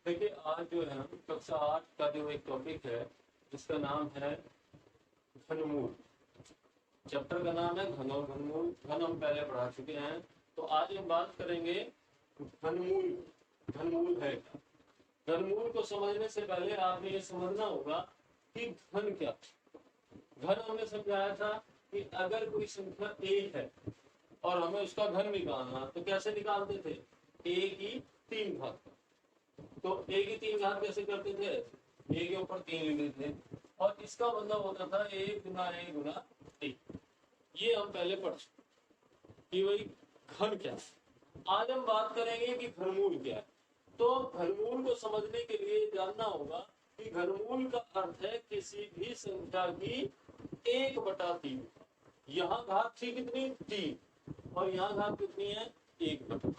देखिए आज जो है हम कक्षा 8 का जो एक टॉपिक है जिसका नाम है घनमूल। चैप्टर का नाम है घन और घनमूल। घन हम पहले पढ़ा चुके हैं, तो आज हम बात करेंगे घनमूल। घनमूल है क्या? घनमूल को समझने से पहले आपने ये समझना होगा कि घन क्या। घन हमने समझाया था कि अगर कोई संख्या ए है और हमें उसका घन निकालना, तो कैसे निकालते थे? ए की 3 घात। तो ए की 3 घात कैसे करते थे? ए के ऊपर 3 लिखते थे और इसका मतलब होता था ए गुना ए गुना ए। ये हम पहले पढ़ चुके कि भाई घन क्या है। आज हम बात करेंगे कि घनमूल क्या है। तो घनमूल को समझने के लिए जानना होगा कि घनमूल का अर्थ है किसी भी संख्या की 1/3। यहाँ घात थी कितनी? 3 और यहाँ घात कितनी है? 1/3।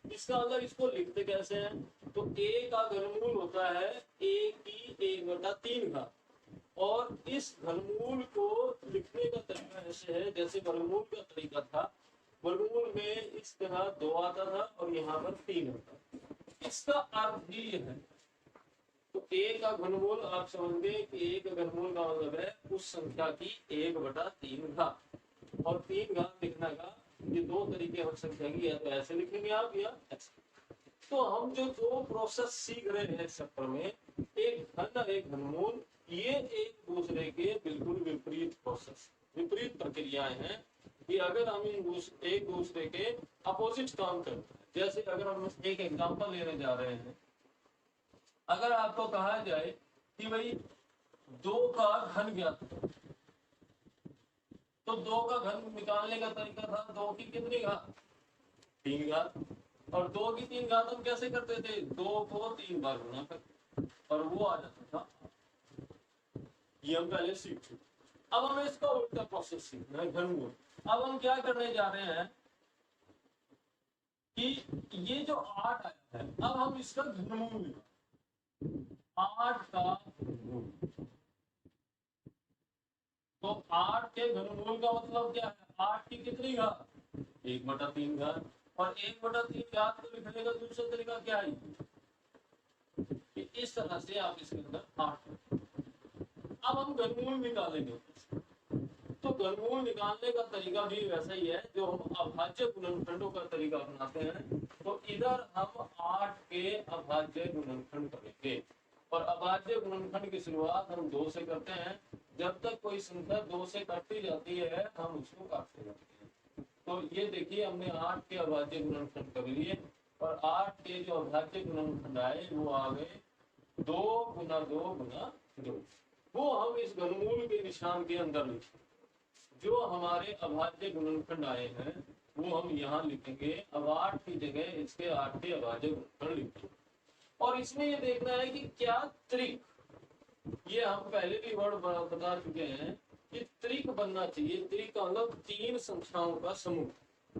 इसका मतलब इसको लिखते कैसे हैं? तो ए का घनमूल होता है ए की 1/3 घात। और इस घनमूल को लिखने का तरीका ऐसे है जैसे वर्गमूल का तरीका था। वर्गमूल में इस तरह 2 आता था और यहाँ पर 3 आता। इसका अर्थ ही है, तो ए का घनमूल आप समझ गए कि ए का घनमूल का मतलब है उस संख्या की 1/3 घात। और 3 घात लिखने का ये 2 तरीके हर संख्या की, या तो ऐसे लिखेंगे आप या ऐसे। तो हम जो 2 प्रोसेस सीख रहे हैं इस चैप्टर में, एक घन एक घनमूल, ये एक दूसरे के बिल्कुल विपरीत प्रोसेस, विपरीत प्रक्रियाएं हैं कि अगर हम एक दूसरे के अपोजिट काम करते हैं। जैसे अगर हम एक एग्जांपल लेने जा रहे हैं, अगर आपको कहा जाए कि भाई 2 का घन ज्ञात करो, तो 2 का घन निकालने का तरीका था 2 की कितनी घात? 3 घात। और 2 की 3 घात हम कैसे करते थे? 2 को 3 बार गुना करते और वो आ जाता था। ये हम पहले सीख चुके। अब हमें इसका उल्टा प्रोसेस सीखना है, घनमूल। अब हम क्या करने जा रहे हैं कि ये जो 8 आया है, अब हम इसका घनमूल निकालें। 8 का घनमूल, तो 8 के घनमूल का मतलब क्या है? 8 की कितनी घात? 1/3 घात। और 1/3 घात को लिखने का दूसरा तरीका क्या है कि इस तरह से आप इसके अंदर 8। अब हम घनमूल निकालेंगे। तो घनमूल निकालने का तरीका भी वैसा ही है जो हम अभाज्य गुणनखंडों का तरीका अपनाते हैं। तो इधर हम 8 के अभाज्य गुणनखंड करेंगे और अभाज्य गुणनखंड की शुरुआत हम 2 से करते हैं। जब तक कोई संख्या 2 से कटती जाती है हम उसको काटते जाते हैं। तो ये देखिए हमने 8 के अभाज्य गुणनखंड कर लिए और 8 के जो अभाज्य गुणनखंड आए वो आ गए 2 गुना 2 गुना 2। वो हम इस घनमूल के निशान के अंदर लिखेंगे। जो हमारे अभाज्य गुणनखंड आए हैं वो हम यहाँ लिखेंगे। अब 8 की जगह इसके 8 के अभाज्य गुणनखंड लिखेंगे। और इसमें ये देखना है कि क्या त्रिक, ये हम पहले भी वर्ड बता चुके हैं कि त्रिक बनना चाहिए। त्रिक का मतलब 3 संख्याओं का समूह।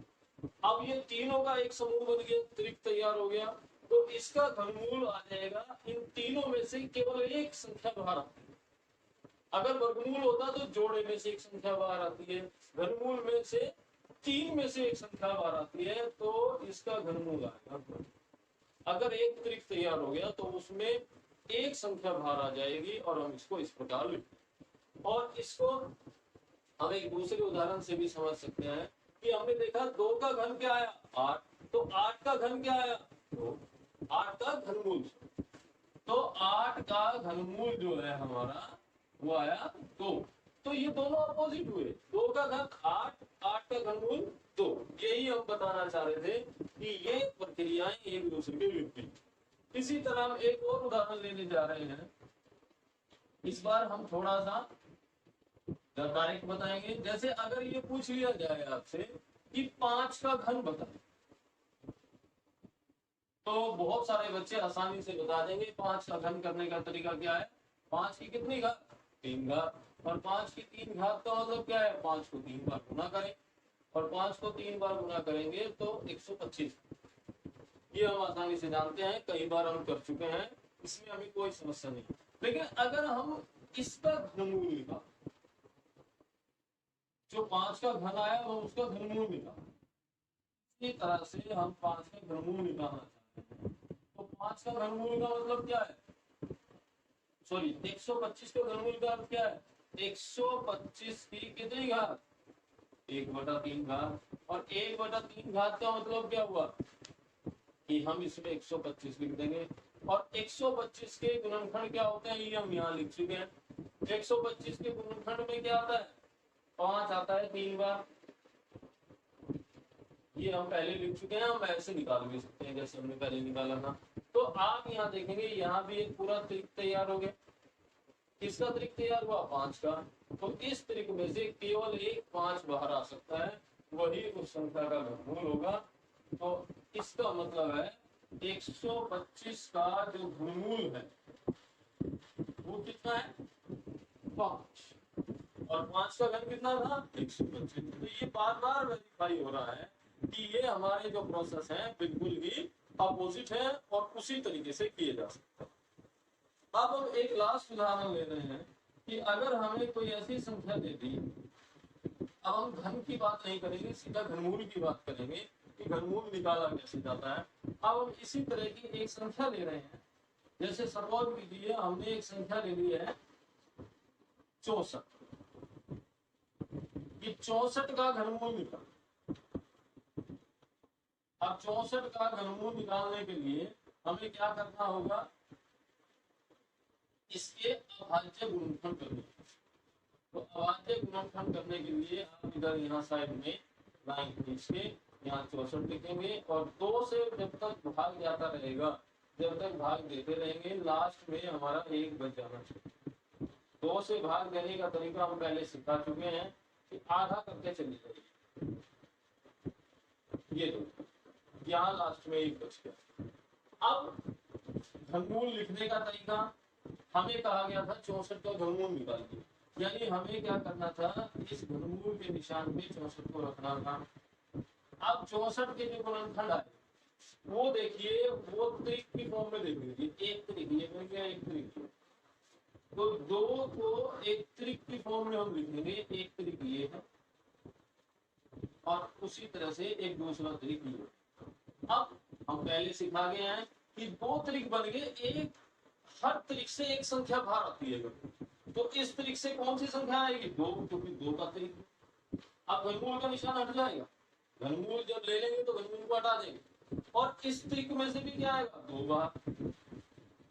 अब ये तीनों का एक समूह बन गया, त्रिक तैयार हो गया। तो इसका घनमूल आ जाएगा इन तीनों में से केवल एक संख्या बाहर आती है। अगर वर्गमूल होता तो जोड़े में से एक संख्या बाहर आती है, घनमूल में से 3 में से एक संख्या बाहर आती है, तो इसका घनमूल आएगा। अगर एक त्रिक तैयार हो गया तो उसमें एक संख्या बाहर आ जाएगी और हम इसको इस प्रकार लिखें। और इसको हम एक दूसरे उदाहरण से भी समझ सकते हैं कि हमने देखा 2 का घन क्या आया? 8। तो 8 का घन क्या आया? 2। 8 का घनमूल, तो 8 का घनमूल जो है हमारा वो आया 2। तो ये दोनों अपोजिट हुए। 2 का घन 8, 8 का घनमूल 2। यही हम बताना चाह रहे थे कि ये प्रक्रियाएं एक दूसरे के विपरीत। इसी तरह हम एक और उदाहरण लेने जा रहे हैं। इस बार हम थोड़ा सा डायरेक्ट बताएंगे। जैसे अगर ये पूछ लिया जाए आपसे कि 5 का घन बताएं, तो बहुत सारे बच्चे आसानी से बता देंगे 5 का घन करने का तरीका क्या है। 5 की कितनी घात? 3 घात। और 5 की 3 घात का मतलब क्या है? 5 को 3 बार गुना करें और 5 को 3 बार गुना करेंगे तो 125। ये हम आसानी से जानते हैं, कई बार हम कर चुके हैं, इसमें अभी कोई समस्या नहीं। लेकिन अगर हम इसका घनमूल निकालें, जो 5 का घन आया वो उसका घनमूल निकालें, इसी तरह से हम 5 का घनमूल निकालना चाहते हैं। तो 5 का घनमूल का मतलब क्या है, सॉरी 125 का घनमूल का अर्थ क्या है, 125 की कितनी घात, 1/3 घात। और 1/3 घात का मतलब क्या हुआ कि हम इसमें 125 लिख देंगे। और 125 के गुणनखंड क्या होते हैं ये हम यहाँ लिख चुके हैं। 125 के गुणनखंड में क्या आता है, 5 आता है 3 बार, ये हम पहले लिख चुके हैं, हम ऐसे निकाल भी सकते हैं जैसे हमने पहले निकाला था। तो आप यहाँ देखेंगे यहाँ भी एक पूरा त्रिक तैयार हो गया। किसका त्रिक तैयार हुआ, 5 का। तो इस त्रिक में से केवल एक 5 बाहर आ सकता है, वही उस संख्या का घनमूल होगा। तो इसका मतलब है 125 का जो घनमूल है वो कितना है, 5। और 5 का घन कितना था, 125। तो ये बार बार वेरीफाई हो रहा है कि ये हमारे जो प्रोसेस है बिल्कुल ही अपोजिट है और उसी तरीके से किए जा सकते हैं। अब हम एक लास्ट उदाहरण ले रहे हैं कि अगर हमें कोई ऐसी संख्या दे दी, अब हम घन की बात नहीं करेंगे, सीधा घनमूल की बात करेंगे कि घनमूल निकाला कैसे जाता है। अब हम इसी तरह की एक संख्या ले रहे हैं, जैसे सपोज कीजिए हमने एक संख्या ले ली है 64, कि 64 का घनमूल निकाल। अब 64 का घनमूल निकालने के लिए हमें क्या करना होगा, इसके अभाज्य गुणनखंड करने। तो अभाज्य गुणनखंड करने के लिए आप इधर यहाँ साइड में लाइन खींच के यहाँ 64 लिखेंगे और 2 से जब तक भाग जाता रहेगा, जब तक भाग देते रहेंगे, लास्ट में हमारा 1 बच जाना चाहिए। 2 से भाग देने का तरीका हम पहले सिखा चुके हैं कि आधा करके चली जाइए, ये दो, यहाँ लास्ट में 1 बच गया। अब घनमूल लिखने का तरीका, हमें कहा गया था 64 का घनमूल निकालिए, यानी हमें क्या करना था, इस घनमूल के निशान पे 64 को रखना था। अब 64 के जो गुणनखंड आए वो देखिए, वो त्रिक की फॉर्म में देख लीजिए, एक त्रिक ये बन गया, एक त्रिक। तो 2 को एक त्रिक की फॉर्म में हम लिखेंगे, एक त्रिक ये है और उसी तरह से एक दूसरा त्रिक ये। अब हम पहले सिखा गए हैं कि 2 त्रिक बन गए, एक हर त्रिक से एक संख्या बाहर आती है। तो इस त्रिक से कौन सी संख्या आएगी, 2, क्योंकि 2 का त्रिक। अब घनमूल का निशान हट जाएगा, घनमूल जब ले लेंगे तो घनमूल को हटा देंगे और इस त्रिक में से भी क्या आएगा, 2 बाहर।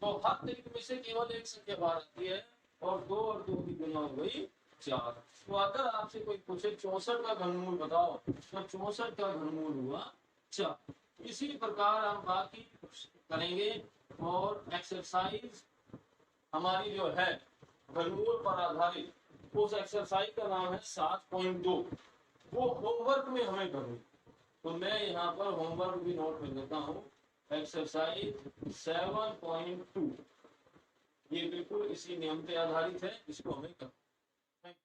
तो हर त्रिक में से केवल एक संख्या बाहर आती है और 2 और 2 की गुना हो गई 4। तो अगर आपसे कोई पूछे 64 का घनमूल बताओ, तो 64 का घनमूल हुआ 4। इसी प्रकार हम बाकी करेंगे और एक्सरसाइज हमारी जो है घनमूल पर आधारित, उस एक्सरसाइज का नाम है 7.2, वो होमवर्क में हमें करनी। तो मैं यहाँ पर होमवर्क भी नोट कर देता हूँ, एक्सरसाइज 7.2, ये बिल्कुल इसी नियम पे आधारित है, इसको हमें करना।